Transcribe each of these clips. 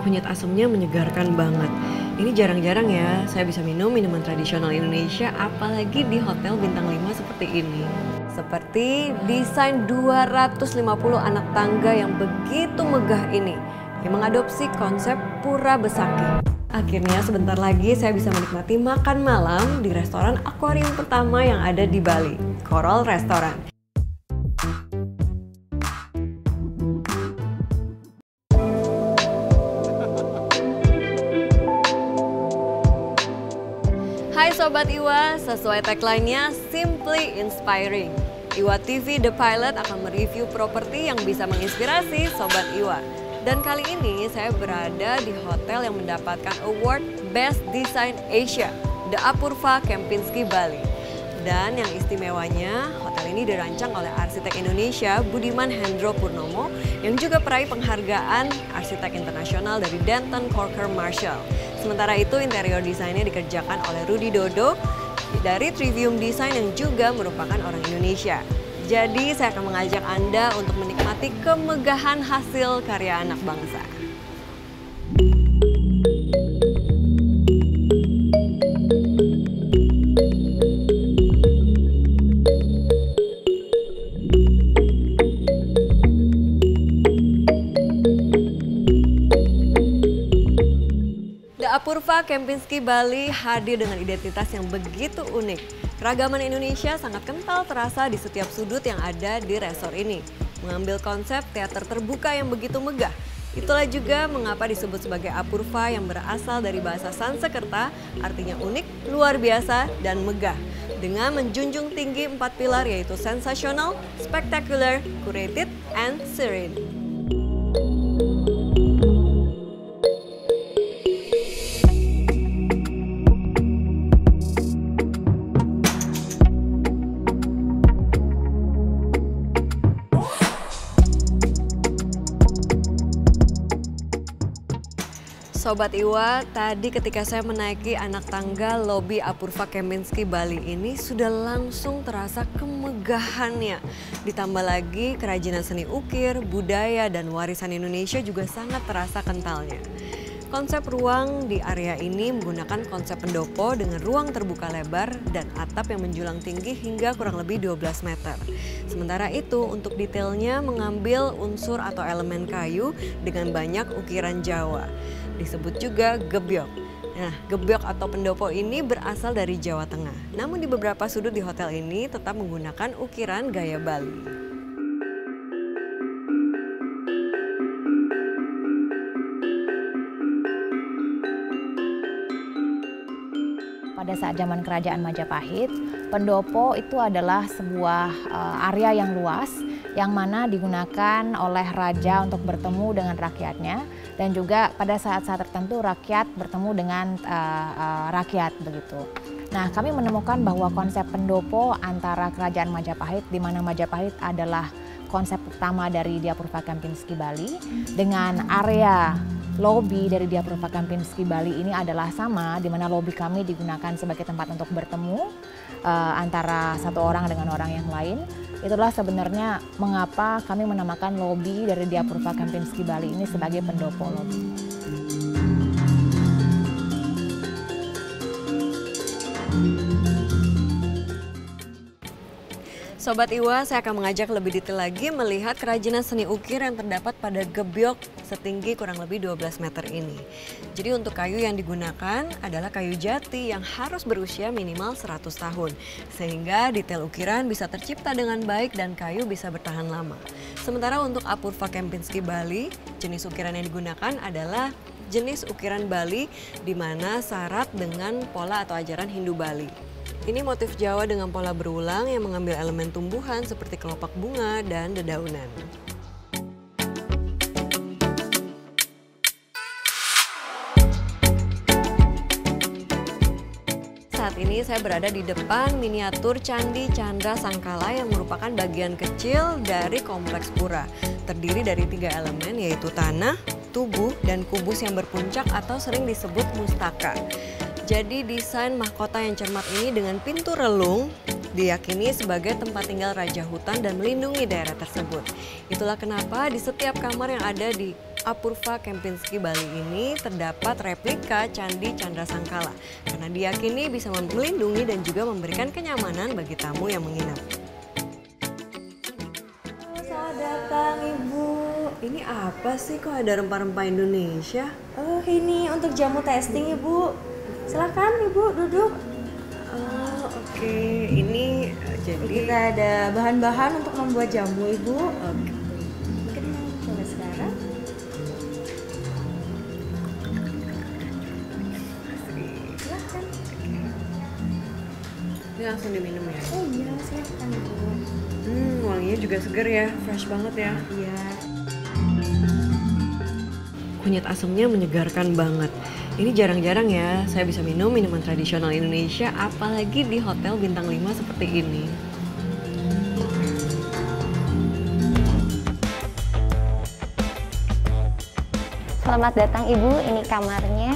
kunyit asemnya menyegarkan banget. Ini jarang-jarang ya saya bisa minum minuman tradisional Indonesia, apalagi di hotel bintang 5 seperti ini. Seperti desain 250 anak tangga yang begitu megah ini, yang mengadopsi konsep pura besaki. Akhirnya sebentar lagi saya bisa menikmati makan malam di restoran akuarium pertama yang ada di Bali, Coral Restaurant. Hai Sobat Iwa, sesuai tagline-nya Simply Inspiring. Iwa TV The Pilot akan mereview properti yang bisa menginspirasi Sobat Iwa. Dan kali ini saya berada di hotel yang mendapatkan award Best Design Asia, The Apurva Kempinski Bali. Dan yang istimewanya, hotel ini dirancang oleh arsitek Indonesia Budiman Hendro Purnomo yang juga peraih penghargaan arsitek internasional dari Denton Corker Marshall. Sementara itu interior desainnya dikerjakan oleh Rudy Dodo dari Trivium Design yang juga merupakan orang Indonesia. Jadi saya akan mengajak Anda untuk menikmati kemegahan hasil karya anak bangsa. Apurva Kempinski Bali hadir dengan identitas yang begitu unik. Keragaman Indonesia sangat kental terasa di setiap sudut yang ada di resort ini. Mengambil konsep teater terbuka yang begitu megah. Itulah juga mengapa disebut sebagai Apurva yang berasal dari bahasa Sanskerta, artinya unik, luar biasa, dan megah. Dengan menjunjung tinggi 4 pilar yaitu sensational, spectacular, curated, and serene. Sobat Iwa, tadi ketika saya menaiki anak tangga lobi Apurva Kempinski Bali ini sudah langsung terasa kemegahannya. Ditambah lagi kerajinan seni ukir, budaya, dan warisan Indonesia juga sangat terasa kentalnya. Konsep ruang di area ini menggunakan konsep pendopo dengan ruang terbuka lebar dan atap yang menjulang tinggi hingga kurang lebih 12 meter. Sementara itu untuk detailnya mengambil unsur atau elemen kayu dengan banyak ukiran Jawa. Disebut juga gebyok. Nah, gebyok atau pendopo ini berasal dari Jawa Tengah. Namun di beberapa sudut di hotel ini tetap menggunakan ukiran gaya Bali. Pada saat zaman kerajaan Majapahit, pendopo itu adalah sebuah area yang luas yang mana digunakan oleh raja untuk bertemu dengan rakyatnya dan juga pada saat-saat tertentu rakyat bertemu dengan rakyat begitu. Nah, kami menemukan bahwa konsep pendopo antara kerajaan Majapahit di mana Majapahit adalah konsep utama dari Di Apurva Kempinski Bali dengan area lobi dari Di Apurva Kempinski Bali ini adalah sama, di mana lobi kami digunakan sebagai tempat untuk bertemu antara satu orang dengan orang yang lain. Itulah sebenarnya mengapa kami menamakan lobi dari Di Apurva Kempinski Bali ini sebagai pendopo lobi. Sobat Iwa, saya akan mengajak lebih detail lagi melihat kerajinan seni ukir yang terdapat pada gebyok setinggi kurang lebih 12 meter ini. Jadi untuk kayu yang digunakan adalah kayu jati yang harus berusia minimal 100 tahun. Sehingga detail ukiran bisa tercipta dengan baik dan kayu bisa bertahan lama. Sementara untuk Apurva Kempinski Bali, jenis ukiran yang digunakan adalah jenis ukiran Bali di mana syarat dengan pola atau ajaran Hindu Bali. Ini motif Jawa dengan pola berulang yang mengambil elemen tumbuhan seperti kelopak bunga dan dedaunan. Saat ini saya berada di depan miniatur Candi Chandra Sangkala yang merupakan bagian kecil dari kompleks pura. Terdiri dari 3 elemen yaitu tanah, tubuh, dan kubus yang berpuncak atau sering disebut mustaka. Jadi desain mahkota yang cermat ini dengan pintu relung diyakini sebagai tempat tinggal raja hutan dan melindungi daerah tersebut. Itulah kenapa di setiap kamar yang ada di Apurva Kempinski Bali ini terdapat replika Candi Candrasangkala karena diyakini bisa melindungi dan juga memberikan kenyamanan bagi tamu yang menginap. Selamat datang Ibu. Ini apa sih kok ada rempah-rempah Indonesia? Oh, ini untuk jamu testing Ibu. Silakan Ibu duduk. Oh, oke. Ini jadi Kita ada bahan-bahan untuk membuat jamu Ibu. Oke. Mungkin mau coba sekarang. Silakan. Ini langsung diminum ya? Oh iya, silakan Ibu. Wanginya juga seger ya, fresh banget ya. Iya. Kunyit asemnya menyegarkan banget. Ini jarang-jarang ya saya bisa minum minuman tradisional Indonesia, apalagi di hotel bintang 5 seperti ini. Selamat datang Ibu, ini kamarnya.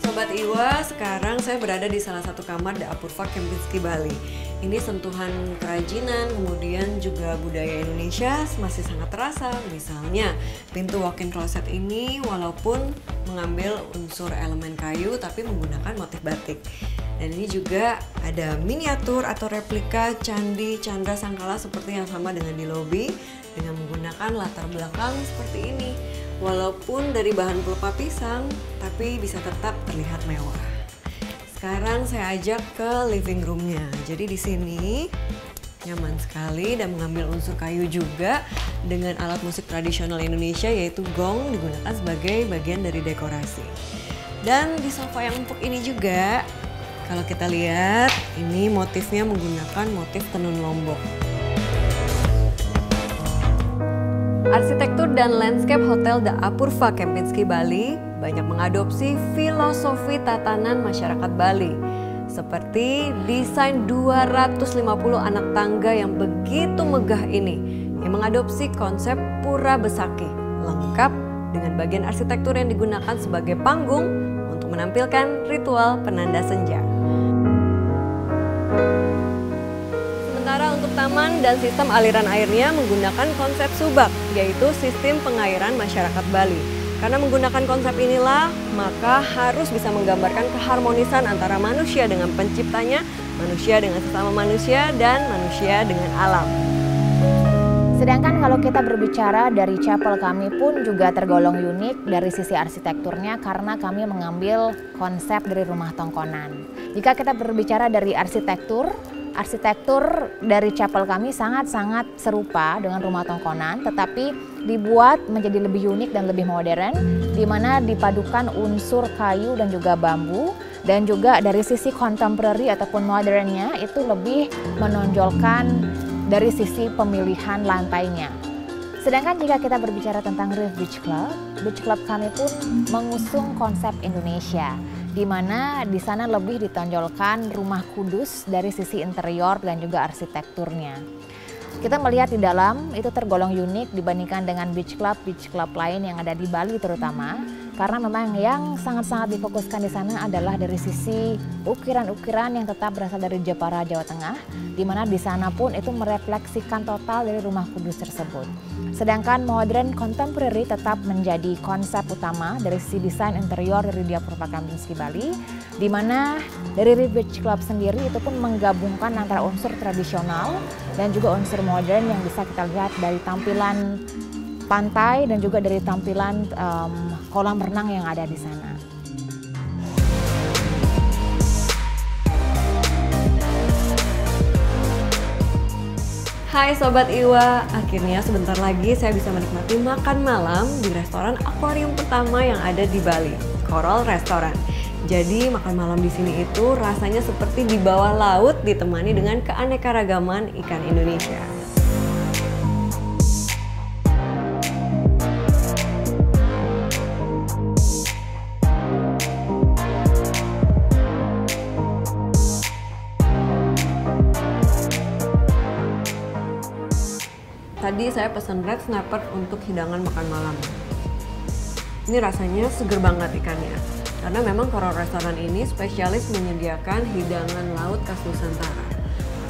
Sobat Iwa, sekarang saya berada di salah satu kamar The Apurva Kempinski Bali. Ini sentuhan kerajinan, kemudian juga budaya Indonesia masih sangat terasa. Misalnya, pintu walk-in closet ini walaupun mengambil unsur elemen kayu tapi menggunakan motif batik. Dan ini juga ada miniatur atau replika Candi Candrasangkala seperti yang sama dengan di lobi dengan menggunakan latar belakang seperti ini. Walaupun dari bahan pelepah pisang, tapi bisa tetap terlihat mewah. Sekarang saya ajak ke living roomnya. Jadi di sini nyaman sekali dan mengambil unsur kayu juga dengan alat musik tradisional Indonesia yaitu gong digunakan sebagai bagian dari dekorasi. Dan di sofa yang empuk ini juga, kalau kita lihat ini motifnya menggunakan motif tenun Lombok. Arsitektur dan landscape Hotel The Apurva Kempinski Bali banyak mengadopsi filosofi tatanan masyarakat Bali. Seperti desain 250 anak tangga yang begitu megah ini yang mengadopsi konsep pura besaki, lengkap dengan bagian arsitektur yang digunakan sebagai panggung untuk menampilkan ritual penanda senja. Sementara untuk taman dan sistem aliran airnya menggunakan konsep subak, yaitu sistem pengairan masyarakat Bali. Karena menggunakan konsep inilah, maka harus bisa menggambarkan keharmonisan antara manusia dengan penciptanya, manusia dengan sesama manusia, dan manusia dengan alam. Sedangkan kalau kita berbicara dari chapel kami pun juga tergolong unik dari sisi arsitekturnya karena kami mengambil konsep dari rumah tongkonan. Jika kita berbicara dari arsitektur dari chapel kami sangat-sangat serupa dengan rumah tongkonan, tetapi dibuat menjadi lebih unik dan lebih modern, di mana dipadukan unsur kayu dan juga bambu, dan juga dari sisi contemporary ataupun modernnya itu lebih menonjolkan dari sisi pemilihan lantainya. Sedangkan jika kita berbicara tentang Reef Beach Club kami pun mengusung konsep Indonesia, di mana di sana lebih ditonjolkan rumah kudus dari sisi interior dan juga arsitekturnya. Kita melihat di dalam itu tergolong unik dibandingkan dengan beach club lain yang ada di Bali terutama, karena memang yang sangat-sangat difokuskan di sana adalah dari sisi ukiran-ukiran yang tetap berasal dari Jepara, Jawa Tengah, di mana di sana pun itu merefleksikan total dari rumah kudus tersebut. Sedangkan modern contemporary tetap menjadi konsep utama dari sisi desain interior dari The Apurva Kempinski Bali, di mana dari Reef Beach Club sendiri itu pun menggabungkan antara unsur tradisional dan juga unsur modern yang bisa kita lihat dari tampilan pantai dan juga dari tampilan kolam renang yang ada di sana. Hai Sobat Iwa, akhirnya sebentar lagi saya bisa menikmati makan malam di restoran akuarium pertama yang ada di Bali, Coral Restaurant. Jadi makan malam di sini itu rasanya seperti di bawah laut ditemani dengan keanekaragaman ikan Indonesia. Tadi saya pesan red snapper untuk hidangan makan malam. Ini rasanya seger banget ikannya. Karena memang Coral Restaurant ini spesialis menyediakan hidangan laut khas Nusantara.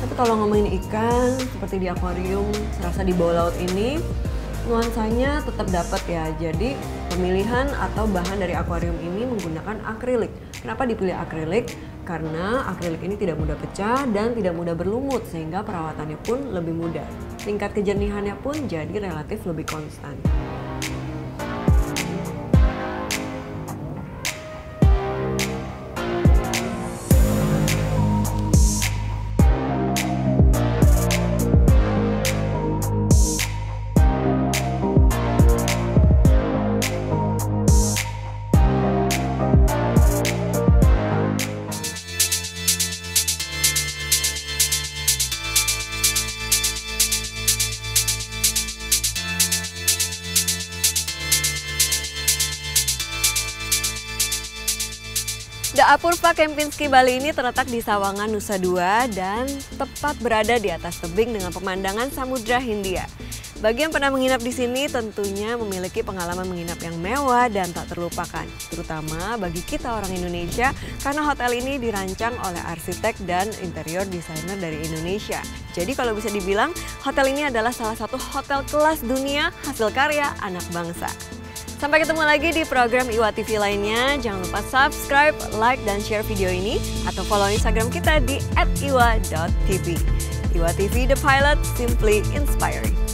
Tapi kalau ngomongin ikan, seperti di akuarium serasa di bawah laut ini, nuansanya tetap dapat ya. Jadi pemilihan atau bahan dari akuarium ini menggunakan akrilik. Kenapa dipilih akrilik? Karena akrilik ini tidak mudah pecah dan tidak mudah berlumut, sehingga perawatannya pun lebih mudah. Tingkat kejernihannya pun jadi relatif lebih konstan. The Apurva Kempinski Bali ini terletak di Sawangan, Nusa Dua dan tepat berada di atas tebing dengan pemandangan Samudra Hindia. Bagi yang pernah menginap di sini tentunya memiliki pengalaman menginap yang mewah dan tak terlupakan, terutama bagi kita orang Indonesia karena hotel ini dirancang oleh arsitek dan interior desainer dari Indonesia. Jadi kalau bisa dibilang, hotel ini adalah salah satu hotel kelas dunia hasil karya anak bangsa. Sampai ketemu lagi di program Iwa TV lainnya. Jangan lupa subscribe, like, dan share video ini atau follow Instagram kita di @iwa.tv. Iwa TV The Pilot, simply inspiring.